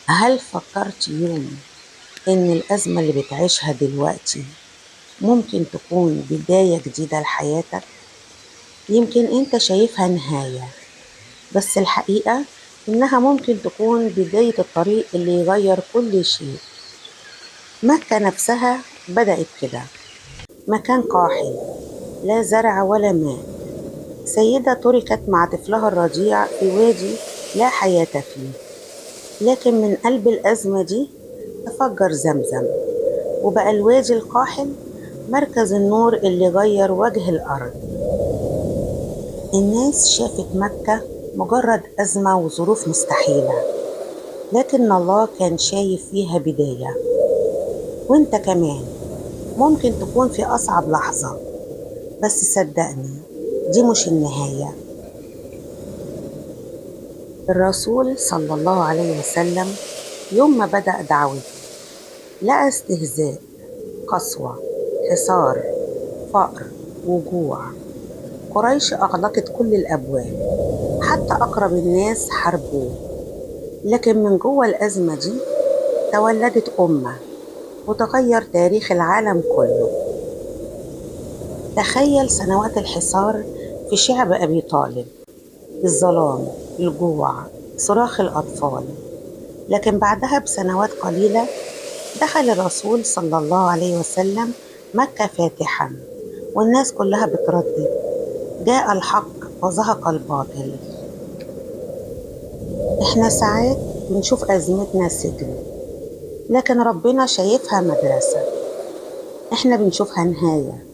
هل فكرت يوم إن الأزمة اللي بتعيشها دلوقتي ممكن تكون بداية جديدة لحياتك؟ يمكن أنت شايفها نهاية، بس الحقيقة إنها ممكن تكون بداية الطريق اللي يغير كل شيء. مكة نفسها بدأت كده، مكان قاحل، لا زرع ولا ماء. سيدة تركت مع طفلها الرضيع في وادي لا حياة فيه، لكن من قلب الأزمة دي تفجر زمزم، وبقى الوادي القاحل مركز النور اللي غير وجه الأرض. الناس شافت مكة مجرد أزمة وظروف مستحيلة، لكن الله كان شايف فيها بداية. وانت كمان ممكن تكون في أصعب لحظة، بس صدقني دي مش النهاية. الرسول صلى الله عليه وسلم يوم ما بدأ دعوته لقى استهزاء، قسوة، حصار، فقر، وجوع. قريش أغلقت كل الأبواب، حتى أقرب الناس حاربوه. لكن من جوه الأزمة دي تولدت أمة، وتغير تاريخ العالم كله. تخيل سنوات الحصار في شعب أبي طالب، الظلام، الجوع، صراخ الأطفال. لكن بعدها بسنوات قليلة دخل الرسول صلى الله عليه وسلم مكة فاتحا، والناس كلها بتردد: جاء الحق وزهق الباطل. احنا ساعات بنشوف أزمتنا سجن، لكن ربنا شايفها مدرسة. احنا بنشوفها نهاية،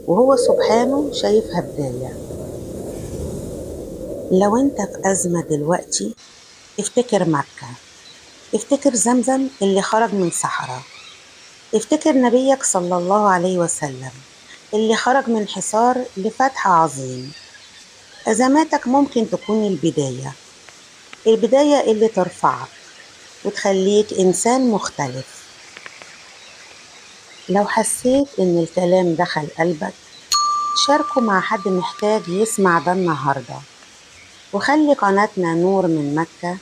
وهو سبحانه شايفها بداية. لو انت في أزمة دلوقتي، افتكر مكة، افتكر زمزم اللي خرج من صحراء، افتكر نبيك صلى الله عليه وسلم اللي خرج من حصار لفتح عظيم. أزماتك ممكن تكون البداية، البداية اللي ترفعك وتخليك إنسان مختلف. لو حسيت إن الكلام دخل قلبك، شاركه مع حد محتاج يسمع ده النهاردة، وخلي قناتنا نور من مكة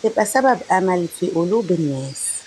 تبقى سبب أمل في قلوب الناس.